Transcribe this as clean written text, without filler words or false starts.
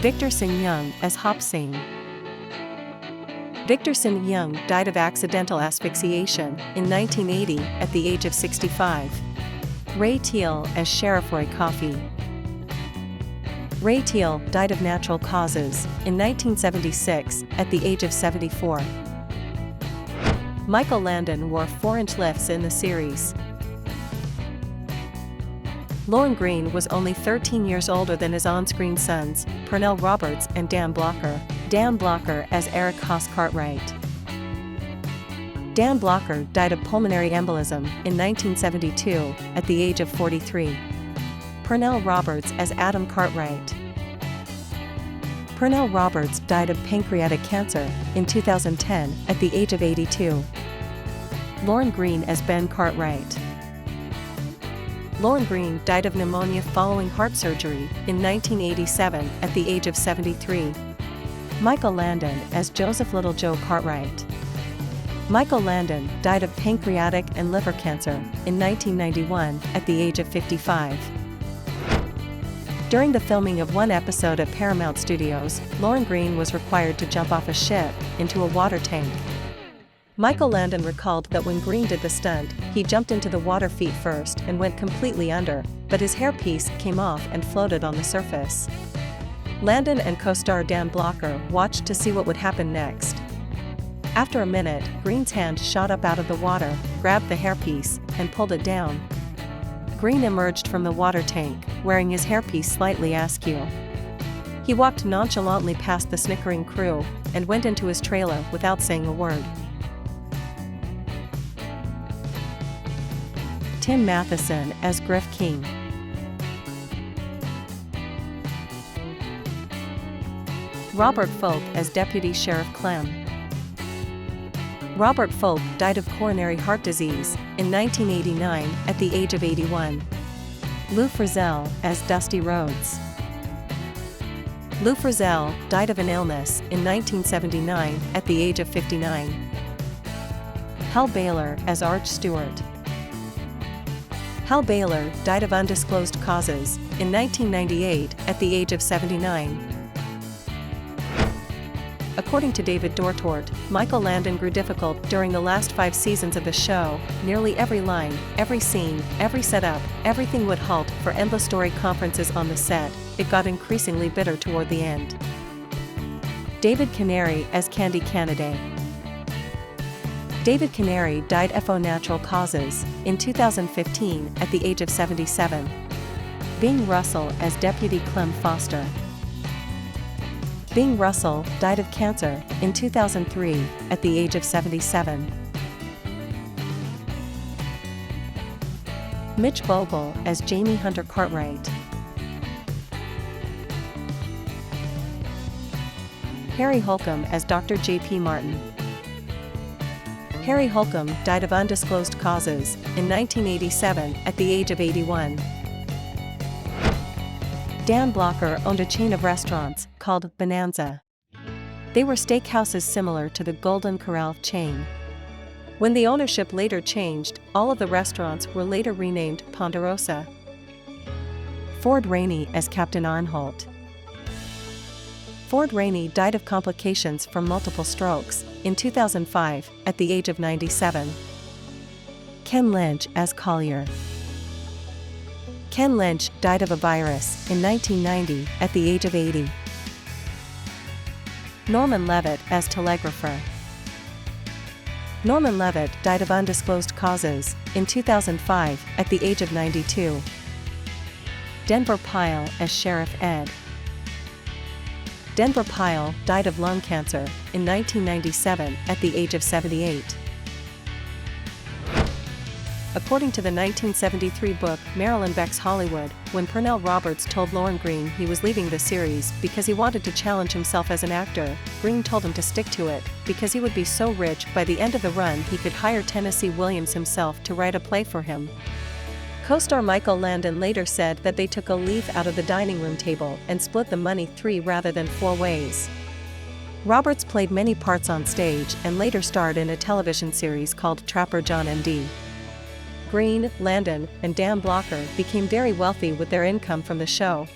Victor Singh-Young as Hop Singh. Victor Singh-Young died of accidental asphyxiation in 1980 at the age of 65. Ray Teal as Sheriff Roy Coffey. Ray Teal died of natural causes in 1976 at the age of 74. Michael Landon wore 4-inch lifts in the series. Lorne Greene was only 13 years older than his on-screen sons, Pernell Roberts and Dan Blocker. Dan Blocker as Eric Haas Cartwright. Dan Blocker died of pulmonary embolism in 1972 at the age of 43. Pernell Roberts as Adam Cartwright. Pernell Roberts died of pancreatic cancer in 2010 at the age of 82. Lorne Greene as Ben Cartwright. Lorne Greene died of pneumonia following heart surgery in 1987 at the age of 73. Michael Landon as Joseph Little Joe Cartwright. Michael Landon died of pancreatic and liver cancer in 1991 at the age of 55. During the filming of one episode at Paramount Studios, Lorne Greene was required to jump off a ship into a water tank. Michael Landon recalled that when Greene did the stunt, he jumped into the water feet first and went completely under, but his hairpiece came off and floated on the surface. Landon and co-star Dan Blocker watched to see what would happen next. After a minute, Greene's hand shot up out of the water, grabbed the hairpiece, and pulled it down. Greene emerged from the water tank, wearing his hairpiece slightly askew. He walked nonchalantly past the snickering crew, and went into his trailer without saying a word. Tim Matheson as Griff King. Robert Folk as Deputy Sheriff Clem. Robert Folk died of coronary heart disease in 1989 at the age of 81. Lou Frizzell as Dusty Rhodes. Lou Frizzell died of an illness in 1979 at the age of 59. Hal Baylor as Arch Stewart. Hal Baylor died of undisclosed causes in 1998 at the age of 79. According to David Dortort, Michael Landon grew difficult during the last 5 seasons of the show. Nearly every line, every scene, every setup, everything would halt for endless story conferences on the set. It got increasingly bitter toward the end. David Canary as Candy Canaday. David Canary died of natural causes in 2015 at the age of 77. Bing Russell as Deputy Clem Foster. Bing Russell died of cancer in 2003 at the age of 77. Mitch Vogel as Jamie Hunter Cartwright. Harry Holcomb as Dr. J.P. Martin. Harry Holcomb died of undisclosed causes in 1987 at the age of 81. Dan Blocker owned a chain of restaurants called Bonanza. They were steakhouses similar to the Golden Corral chain. When the ownership later changed, all of the restaurants were later renamed Ponderosa. Ford Rainey as Captain Arnholt. Ford Rainey died of complications from multiple strokes in 2005 at the age of 97. Ken Lynch as Collier. Ken Lynch died of a virus in 1990 at the age of 80. Norman Levitt as Telegrapher. Norman Levitt died of undisclosed causes in 2005 at the age of 92. Denver Pyle as Sheriff Ed. Denver Pyle died of lung cancer in 1997 at the age of 78. According to the 1973 book Marilyn Beck's Hollywood, when Pernell Roberts told Lorne Greene he was leaving the series because he wanted to challenge himself as an actor, Greene told him to stick to it, because he would be so rich by the end of the run he could hire Tennessee Williams himself to write a play for him. Co-star Michael Landon later said that they took a leaf out of the dining room table and split the money 3 rather than 4 ways. Roberts played many parts on stage and later starred in a television series called Trapper John M.D. Greene, Landon, and Dan Blocker became very wealthy with their income from the show.